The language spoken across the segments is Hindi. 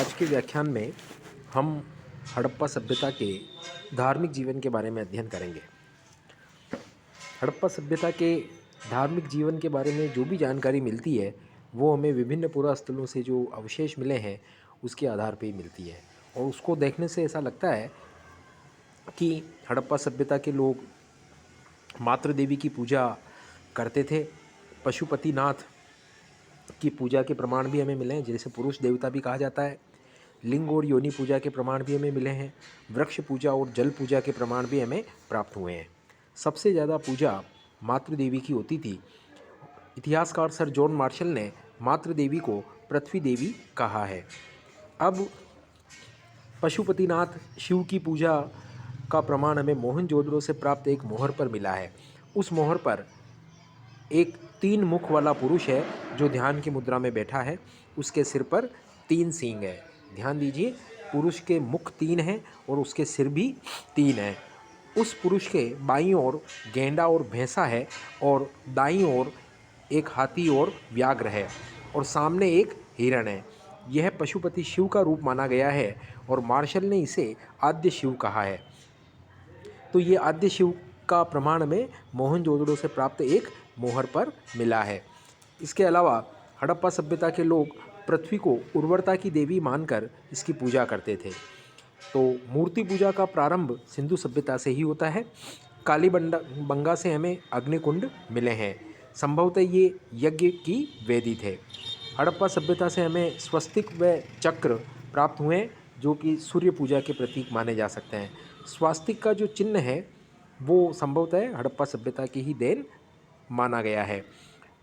आज के व्याख्यान में हम हड़प्पा सभ्यता के धार्मिक जीवन के बारे में अध्ययन करेंगे। हड़प्पा सभ्यता के धार्मिक जीवन के बारे में जो भी जानकारी मिलती है वो हमें विभिन्न पुरास्थलों से जो अवशेष मिले हैं उसके आधार पर ही मिलती है, और उसको देखने से ऐसा लगता है कि हड़प्पा सभ्यता के लोग मातृ देवी की पूजा करते थे। पशुपतिनाथ की पूजा के प्रमाण भी हमें मिले हैं, जिसे पुरुष देवता भी कहा जाता है। लिंग और योनि पूजा के प्रमाण भी हमें मिले हैं। वृक्ष पूजा और जल पूजा के प्रमाण भी हमें प्राप्त हुए हैं। सबसे ज़्यादा पूजा मातृ देवी की होती थी। इतिहासकार सर जॉन मार्शल ने मातृ देवी को पृथ्वी देवी कहा है। अब पशुपतिनाथ शिव की पूजा का प्रमाण हमें मोहनजोदड़ो से प्राप्त एक मोहर पर मिला है। उस मोहर पर एक 3 मुख वाला पुरुष है जो ध्यान की मुद्रा में बैठा है। उसके सिर पर 3 सींग है। ध्यान दीजिए, पुरुष के मुख 3 हैं और उसके सिर भी 3 हैं। उस पुरुष के बाईं ओर गैंडा और भैंसा है और दाईं ओर एक हाथी और व्याघ्र है और सामने एक हिरण है। यह पशुपति शिव का रूप माना गया है और मार्शल ने इसे आद्य शिव कहा है। तो ये आद्य शिव का प्रमाण में मोहनजोदड़ो से प्राप्त एक मोहर पर मिला है। इसके अलावा हड़प्पा सभ्यता के लोग पृथ्वी को उर्वरता की देवी मानकर इसकी पूजा करते थे। तो मूर्ति पूजा का प्रारंभ सिंधु सभ्यता से ही होता है। कालीबंगा से हमें अग्निकुंड मिले हैं। संभवतः ये यज्ञ की वेदी थे। हड़प्पा सभ्यता से हमें स्वस्तिक व चक्र प्राप्त हुए हैं, जो कि सूर्य पूजा के प्रतीक माने जा सकते हैं। स्वास्तिक का जो चिन्ह है वो संभवतः हड़प्पा सभ्यता की ही देन माना गया है।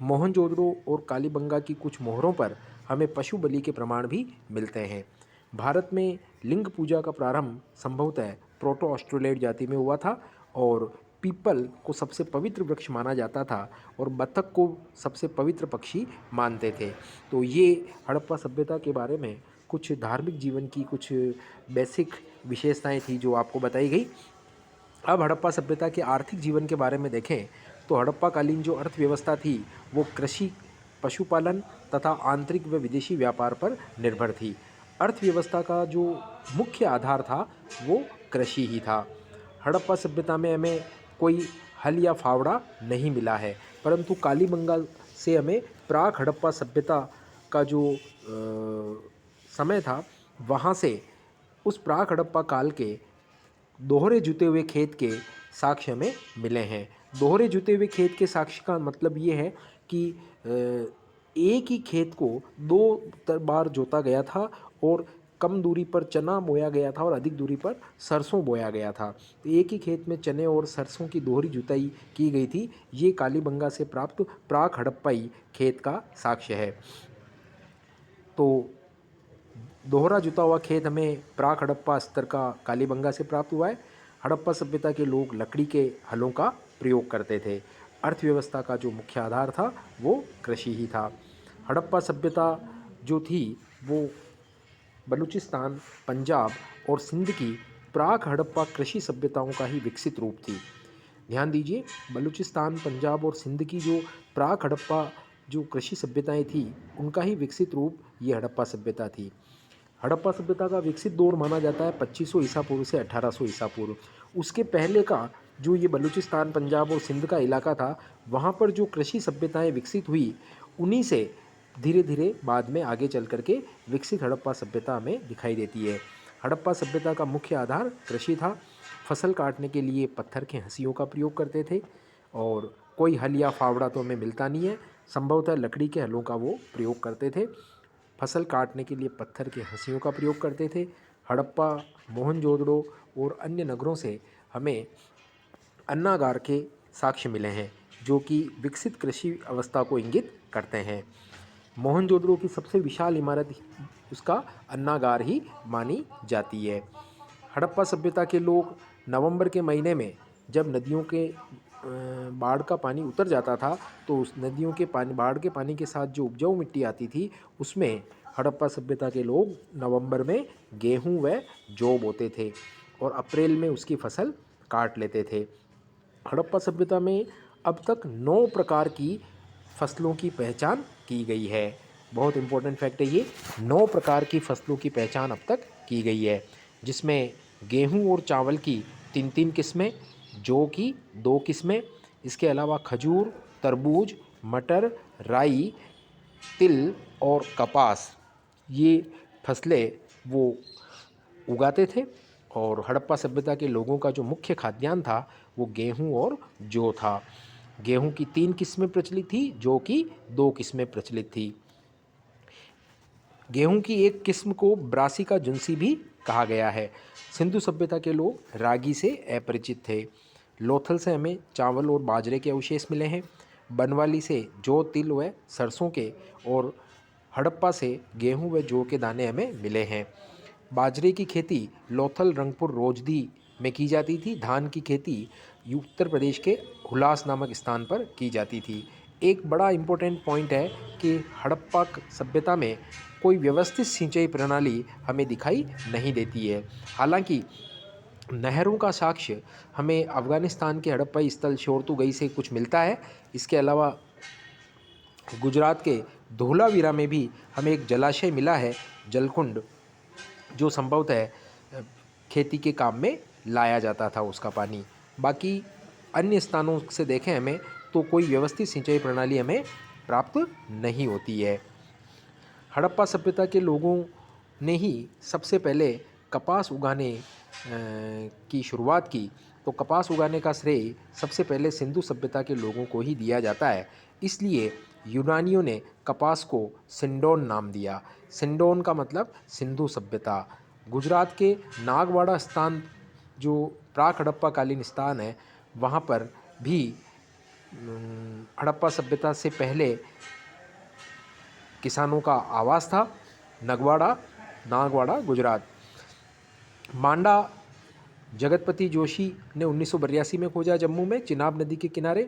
मोहनजोदड़ो और कालीबंगा की कुछ मोहरों पर हमें पशु बलि के प्रमाण भी मिलते हैं। भारत में लिंग पूजा का प्रारंभ संभवतः प्रोटो ऑस्ट्रेलोइड जाति में हुआ था और पीपल को सबसे पवित्र वृक्ष माना जाता था और बत्तख को सबसे पवित्र पक्षी मानते थे। तो ये हड़प्पा सभ्यता के बारे में कुछ धार्मिक जीवन की कुछ बेसिक विशेषताएं थी जो आपको बताई गई। अब हड़प्पा सभ्यता के आर्थिक जीवन के बारे में देखें तो हड़प्पा कालीन जो अर्थव्यवस्था थी वो कृषि, पशुपालन तथा आंतरिक व विदेशी व्यापार पर निर्भर थी। अर्थव्यवस्था का जो मुख्य आधार था वो कृषि ही था। हड़प्पा सभ्यता में हमें कोई हल या फावड़ा नहीं मिला है, परंतु कालीबंगा से हमें प्राक हड़प्पा सभ्यता का जो समय था वहाँ से उस प्राक हड़प्पा काल के दोहरे जुते हुए खेत के साक्ष्य हमें मिले हैं। दोहरे जुते हुए खेत के साक्ष्य का मतलब ये है कि एक ही खेत को 2 बार जोता गया था और कम दूरी पर चना बोया गया था और अधिक दूरी पर सरसों बोया गया था। तो एक ही खेत में चने और सरसों की दोहरी जुताई की गई थी। ये कालीबंगा से प्राप्त प्राक हड़प्पाई खेत का साक्ष्य है। तो दोहरा जुता हुआ खेत हमें प्राक हड़प्पा स्तर का कालीबंगा से प्राप्त हुआ है। हड़प्पा सभ्यता के लोग लकड़ी के हलों का प्रयोग करते थे। अर्थव्यवस्था का जो मुख्य आधार था वो कृषि ही था। हड़प्पा सभ्यता जो थी वो बलूचिस्तान, पंजाब और सिंध की प्राक हड़प्पा कृषि सभ्यताओं का ही विकसित रूप थी। ध्यान दीजिए, बलूचिस्तान, पंजाब और सिंध की जो प्राक हड़प्पा जो कृषि सभ्यताएं थी उनका ही विकसित रूप ये हड़प्पा सभ्यता थी। हड़प्पा सभ्यता का विकसित दौर माना जाता है 2500 ईसा पूर्व से 1800 ईसा पूर्व। उसके पहले का जो ये बलूचिस्तान, पंजाब और सिंध का इलाका था वहाँ पर जो कृषि सभ्यताएं विकसित हुई उन्हीं से धीरे धीरे बाद में आगे चल करके विकसित हड़प्पा सभ्यता हमें दिखाई देती है। हड़प्पा सभ्यता का मुख्य आधार कृषि था। फसल काटने के लिए पत्थर के हंसियों का प्रयोग करते थे और कोई हल या फावड़ा तो हमें मिलता नहीं है। संभवतः लकड़ी के हलों का वो प्रयोग करते थे। फसल काटने के लिए पत्थर के हंसियों का प्रयोग करते थे। हड़प्पा, मोहनजोदड़ो और अन्य नगरों से हमें अन्नागार के साक्ष्य मिले हैं जो कि विकसित कृषि अवस्था को इंगित करते हैं। मोहनजोदड़ो की सबसे विशाल इमारत उसका अन्नागार ही मानी जाती है। हड़प्पा सभ्यता के लोग नवंबर के महीने में जब नदियों के बाढ़ का पानी उतर जाता था तो उस नदियों के पानी, बाढ़ के पानी के साथ जो उपजाऊ मिट्टी आती थी उसमें हड़प्पा सभ्यता के लोग नवंबर में गेहूं व जौ बोते थे और अप्रैल में उसकी फसल काट लेते थे। हड़प्पा सभ्यता में अब तक 9 प्रकार की फसलों की पहचान की गई है। बहुत इंपॉर्टेंट फैक्ट है ये। 9 प्रकार की फसलों की पहचान अब तक की गई है, जिसमें गेहूं और चावल की 3-3 किस्में, जौ की 2 किस्में, इसके अलावा खजूर, तरबूज, मटर, राई, तिल और कपास, ये फसलें वो उगाते थे। और हड़प्पा सभ्यता के लोगों का जो मुख्य खाद्यान्न था वो गेहूं और जौ था। गेहूं की 3 किस्में प्रचलित थी, जौ की 2 किस्में प्रचलित थी। गेहूं की एक किस्म को ब्रासिका जुन्सी भी कहा गया है। सिंधु सभ्यता के लोग रागी से अपरिचित थे। लोथल से हमें चावल और बाजरे के अवशेष मिले हैं। बनवाली से जौ, तिल व सरसों के, और हड़प्पा से गेहूं व जौ के दाने हमें मिले हैं। बाजरे की खेती लोथल, रंगपुर, रोजदी में की जाती थी। धान की खेती उत्तर प्रदेश के हुलास नामक स्थान पर की जाती थी। एक बड़ा इम्पोर्टेंट पॉइंट है कि हड़प्पा सभ्यता में कोई व्यवस्थित सिंचाई प्रणाली हमें दिखाई नहीं देती है। हालांकि नहरों का साक्ष्य हमें अफ़गानिस्तान के हड़प्पाई स्थल शोरतुगई से कुछ मिलता है। इसके अलावा गुजरात के धोलावीरा में भी हमें एक जलाशय मिला है, जलकुंड, जो संभवतः खेती के काम में लाया जाता था उसका पानी। बाकी अन्य स्थानों से देखें हमें तो कोई व्यवस्थित सिंचाई प्रणाली हमें प्राप्त नहीं होती है। हड़प्पा सभ्यता के लोगों ने ही सबसे पहले कपास उगाने की शुरुआत की, तो कपास उगाने का श्रेय सबसे पहले सिंधु सभ्यता के लोगों को ही दिया जाता है। इसलिए यूनानियों ने कपास को सिंडोन नाम दिया। सिंडोन का मतलब सिंधु सभ्यता। गुजरात के नागवाड़ा स्थान, जो प्राक हड़प्पा कालीन स्थान है, वहाँ पर भी हड़प्पा सभ्यता से पहले किसानों का आवास था। नागवाड़ा, गुजरात। मांडा जगतपति जोशी ने 1982 में खोजा जम्मू में, चिनाब नदी के किनारे।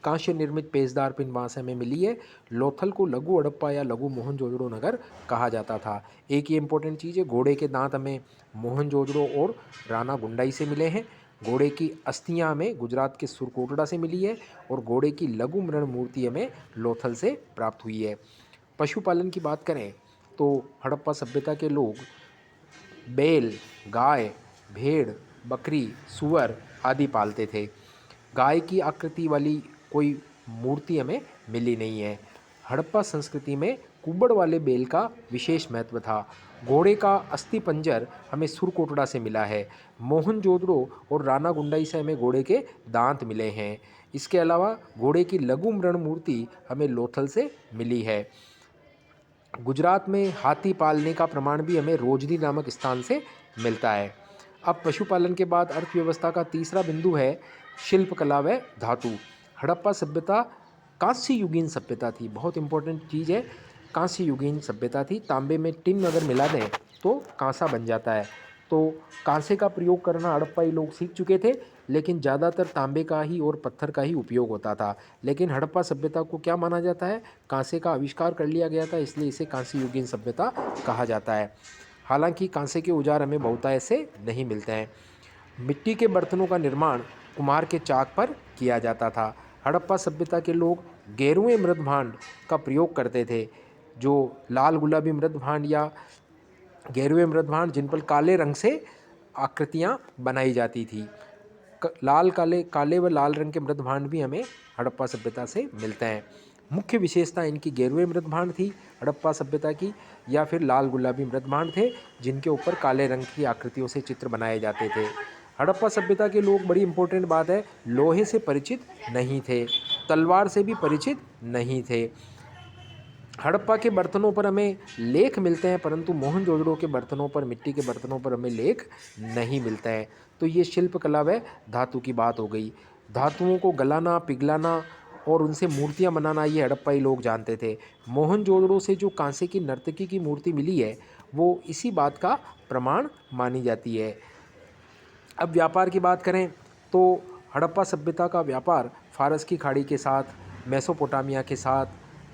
कांस्य निर्मित पेचदार पिन वहाँ से हमें मिली है। लोथल को लघु हड़प्पा या लघु मोहनजोदड़ो नगर कहा जाता था। एक ये इंपॉर्टेंट चीज़ है, घोड़े के दांत हमें मोहनजोदड़ो और राणा गुंडाई से मिले हैं। घोड़े की अस्थियाँ हमें गुजरात के सुरकोटड़ा से मिली है, और घोड़े की लघु मृण मूर्ति हमें लोथल से प्राप्त हुई है। पशुपालन की बात करें तो हड़प्पा सभ्यता के लोग बैल, गाय, भेड़, बकरी, सूअर आदि पालते थे। गाय की आकृति वाली कोई मूर्ति हमें मिली नहीं है। हड़प्पा संस्कृति में कुबड़ वाले बैल का विशेष महत्व था। घोड़े का अस्थि पंजर हमें सुरकोटड़ा से मिला है। मोहनजोदड़ो और राणा गुंडाई से हमें घोड़े के दांत मिले हैं। इसके अलावा घोड़े की लघु मृण मूर्ति हमें लोथल से मिली है। गुजरात में हाथी पालने का प्रमाण भी हमें रोजदी नामक स्थान से मिलता है। अब पशुपालन के बाद अर्थव्यवस्था का तीसरा बिंदु है शिल्पकला व धातु। हड़प्पा सभ्यता कांस्य युगीन सभ्यता थी। बहुत इंपॉर्टेंट चीज़ है, कांस्य युगीन सभ्यता थी। तांबे में टिन अगर मिला दें तो कांसा बन जाता है। तो कांसे का प्रयोग करना हड़प्पाई लोग सीख चुके थे, लेकिन ज़्यादातर तांबे का ही और पत्थर का ही उपयोग होता था। लेकिन हड़प्पा सभ्यता को क्या माना जाता है, कांसे का आविष्कार कर लिया गया था, इसलिए इसे कांस्य युगीन सभ्यता कहा जाता है। हालांकि कांसे के औजार हमें बहुतायत से नहीं मिलते हैं। मिट्टी के बर्तनों का निर्माण कुम्हार के चाक पर किया जाता था। हड़प्पा सभ्यता के लोग गेरुए मृद भांड का प्रयोग करते थे, जो लाल गुलाबी मृद भांड या गेरुए मृद भांड, जिन पर काले रंग से आकृतियाँ बनाई जाती थी। काले व लाल रंग के मृद भांड भी हमें हड़प्पा सभ्यता से मिलते हैं। मुख्य विशेषता इनकी गेरुए मृद भांड थी हड़प्पा सभ्यता की, या फिर लाल गुलाबी मृद भांड थे जिनके ऊपर काले रंग की आकृतियों से चित्र बनाए जाते थे। हड़प्पा सभ्यता के लोग, बड़ी इंपॉर्टेंट बात है, लोहे से परिचित नहीं थे, तलवार से भी परिचित नहीं थे। हड़प्पा के बर्तनों पर हमें लेख मिलते हैं, परंतु मोहनजोदड़ो के बर्तनों पर, मिट्टी के बर्तनों पर हमें लेख नहीं मिलता है। तो ये शिल्पकला व धातु की बात हो गई। धातुओं को गलाना, पिघलाना और उनसे मूर्तियां बनाना ये हड़प्पाई लोग जानते थे। मोहनजोदड़ो से जो कांसे की नर्तकी की मूर्ति मिली है वो इसी बात का प्रमाण मानी जाती है। अब व्यापार की बात करें तो हड़प्पा सभ्यता का व्यापार फारस की खाड़ी के साथ, मेसोपोटामिया के साथ,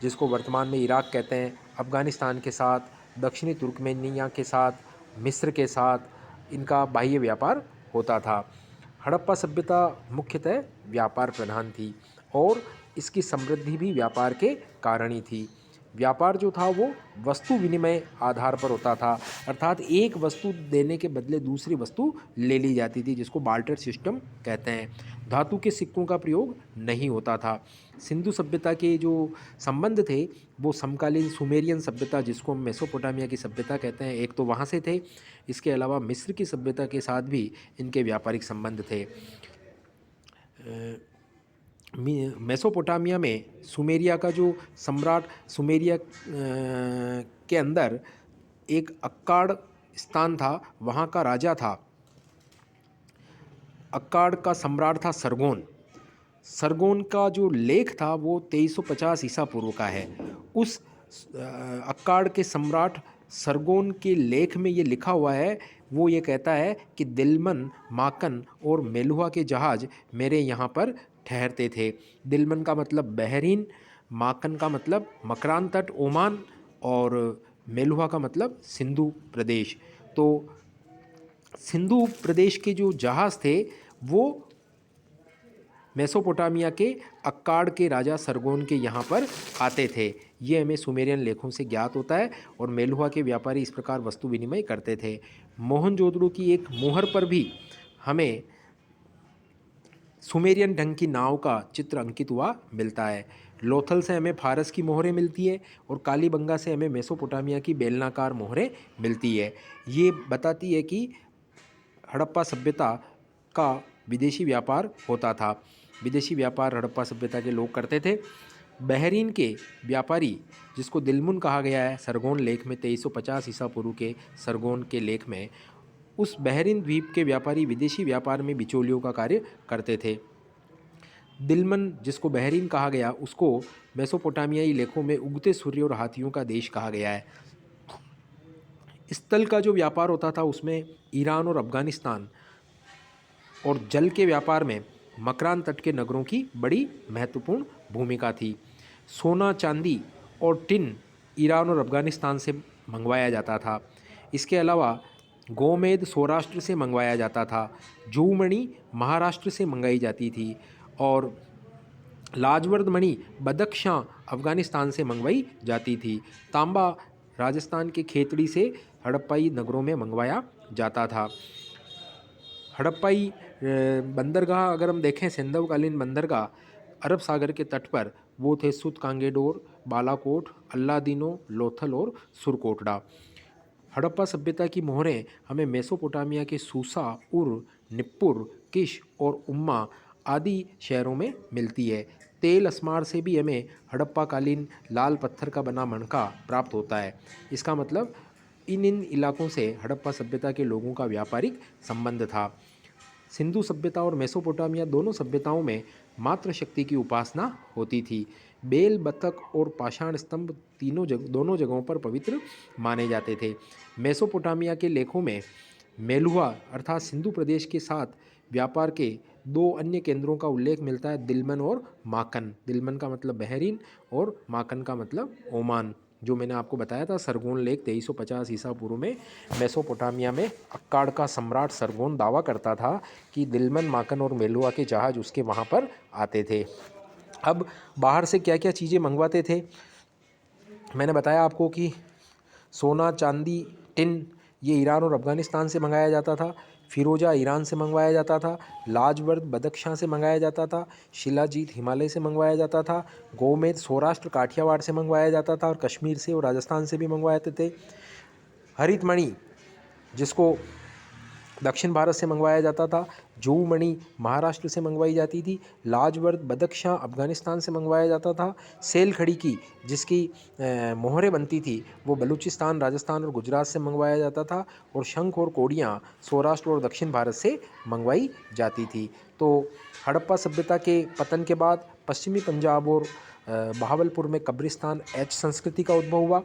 जिसको वर्तमान में इराक कहते हैं, अफ़गानिस्तान के साथ, दक्षिणी तुर्कमेनिया के साथ, मिस्र के साथ इनका बाह्य व्यापार होता था। हड़प्पा सभ्यता मुख्यतः व्यापार प्रधान थी और इसकी समृद्धि भी व्यापार के कारण ही थी। व्यापार जो था वो वस्तु विनिमय आधार पर होता था, अर्थात एक वस्तु देने के बदले दूसरी वस्तु ले ली जाती थी, जिसको बार्टर सिस्टम कहते हैं। धातु के सिक्कों का प्रयोग नहीं होता था। सिंधु सभ्यता के जो संबंध थे वो समकालीन सुमेरियन सभ्यता, जिसको हम मेसोपोटामिया की सभ्यता कहते हैं, एक तो वहाँ से थे। इसके अलावा मिस्र की सभ्यता के साथ भी इनके व्यापारिक संबंध थे। मेसोपोटामिया में सुमेरिया का जो सम्राट, सुमेरिया के अंदर एक अक्काड स्थान था, वहाँ का राजा था, अक्काड का सम्राट था सरगोन। सरगोन का जो लेख था वो 2350 ईसा पूर्व का है। उस अक्काड के सम्राट सरगोन के लेख में ये लिखा हुआ है, वो ये कहता है कि दिलमन, माकन और मेलुहा के जहाज़ मेरे यहाँ पर ठहरते थे। दिलमन का मतलब बहरीन, माकन का मतलब मकरान तट ओमान, और मेलुहा का मतलब सिंधु प्रदेश। तो सिंधु प्रदेश के जो जहाज़ थे वो मेसोपोटामिया के अक्काड के राजा सरगोन के यहाँ पर आते थे। ये हमें सुमेरियन लेखों से ज्ञात होता है। और मेलुहा के व्यापारी इस प्रकार वस्तु विनिमय करते थे। मोहनजोदड़ो की एक मोहर पर भी हमें सुमेरियन ढंग की नाव का चित्र अंकित हुआ मिलता है। लोथल से हमें फारस की मोहरें मिलती है, और कालीबंगा से हमें मेसोपोटामिया की बेलनाकार मोहरें मिलती है। ये बताती है कि हड़प्पा सभ्यता का विदेशी व्यापार होता था। विदेशी व्यापार हड़प्पा सभ्यता के लोग करते थे। बहरीन के व्यापारी, जिसको दिलमुन कहा गया है सरगोन लेख में, 2350 ईसा पूर्व के सरगोन के लेख में, उस बहरीन द्वीप के व्यापारी विदेशी व्यापार में बिचौलियों का कार्य करते थे। दिलमन, जिसको बहरीन कहा गया, उसको मेसोपोटामियाई लेखों में उगते सूर्य और हाथियों का देश कहा गया है। स्थल का जो व्यापार होता था उसमें ईरान और अफ़गानिस्तान, और जल के व्यापार में मकरान तट के नगरों की बड़ी महत्वपूर्ण भूमिका थी। सोना, चांदी और टिन ईरान और अफ़गानिस्तान से मंगवाया जाता था। इसके अलावा गोमेद सौराष्ट्र से मंगवाया जाता था। जूमणि महाराष्ट्र से मंगाई जाती थी, और लाजवर्द मणि बदख्शां अफ़गानिस्तान से मंगवाई जाती थी। तांबा राजस्थान के खेतड़ी से हड़प्पाई नगरों में मंगवाया जाता था। हड़प्पाई बंदरगाह अगर हम देखें, सिंधवकालीन बंदरगाह अरब सागर के तट पर, वो थे सुत कांगेडोर, बालाकोट, अल्लादीनो, लोथल और सुरकोटड़ा। हड़प्पा सभ्यता की मोहरें हमें मेसोपोटामिया के सूसा, उर, निप्पुर, किश और उम्मा आदि शहरों में मिलती है। तेल अस्मार से भी हमें हड़प्पा कालीन लाल पत्थर का बना मणका प्राप्त होता है। इसका मतलब इन इलाकों से हड़प्पा सभ्यता के लोगों का व्यापारिक संबंध था। सिंधु सभ्यता और मेसोपोटामिया दोनों सभ्यताओं में मातृ शक्ति की उपासना होती थी। बेल, बतख और पाषाण स्तंभ दोनों जगहों पर पवित्र माने जाते थे। मेसोपोटामिया के लेखों में मेलुहा अर्थात सिंधु प्रदेश के साथ व्यापार के दो अन्य केंद्रों का उल्लेख मिलता है, दिलमन और माकन। दिलमन का मतलब बहरीन और माकन का मतलब ओमान, जो मैंने आपको बताया था। सरगोन लेख 2350 ईसा पूर्व में मेसोपोटामिया में अक्काड का सम्राट सरगोन दावा करता था कि दिलमन, माकन और मेलुहा के जहाज़ उसके वहाँ पर आते थे। अब बाहर से क्या क्या चीज़ें मंगवाते थे, मैंने बताया आपको कि सोना, चांदी, टिन ये ईरान और अफ़गानिस्तान से मंगाया जाता था। फिरोजा ईरान से मंगवाया जाता था। लाजवर्द बदख्शां से मंगाया जाता था। शिलाजीत हिमालय से मंगवाया जाता था। गोमेद सौराष्ट्र काठियावाड़ से मंगवाया जाता था, और कश्मीर से और राजस्थान से भी मंगवाते थे। हरितमणि, जिसको दक्षिण भारत से मंगवाया जाता था। जूमणि महाराष्ट्र से मंगवाई जाती थी। लाजवर्द बदख्शां अफ़गानिस्तान से मंगवाया जाता था। सेल खड़ी की जिसकी मोहरें बनती थी वो बलूचिस्तान, राजस्थान और गुजरात से मंगवाया जाता था। और शंख और कोड़ियाँ सौराष्ट्र और दक्षिण भारत से मंगवाई जाती थी। तो हड़प्पा सभ्यता के पतन के बाद पश्चिमी पंजाब और बहावलपुर में कब्रिस्तान एच संस्कृति का उद्भव हुआ,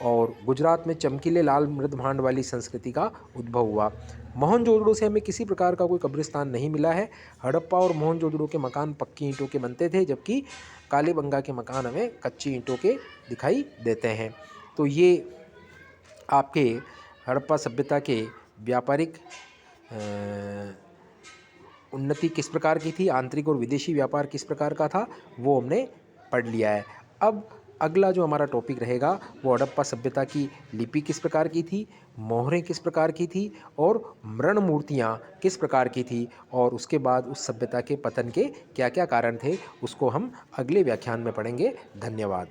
और गुजरात में चमकीले लाल मृद भांड वाली संस्कृति का उद्भव हुआ। मोहनजोदड़ो से हमें किसी प्रकार का कोई कब्रिस्तान नहीं मिला है। हड़प्पा और मोहनजोदड़ो के मकान पक्की ईंटों के बनते थे, जबकि कालीबंगा के मकान हमें कच्ची ईंटों के दिखाई देते हैं। तो ये आपके हड़प्पा सभ्यता के व्यापारिक उन्नति किस प्रकार की थी, आंतरिक और विदेशी व्यापार किस प्रकार का था, वो हमने पढ़ लिया है। अब अगला जो हमारा टॉपिक रहेगा वो हड़प्पा सभ्यता की लिपि किस प्रकार की थी, मोहरें किस प्रकार की थी और मृण मूर्तियाँ किस प्रकार की थी, और उसके बाद उस सभ्यता के पतन के क्या क्या कारण थे, उसको हम अगले व्याख्यान में पढ़ेंगे। धन्यवाद।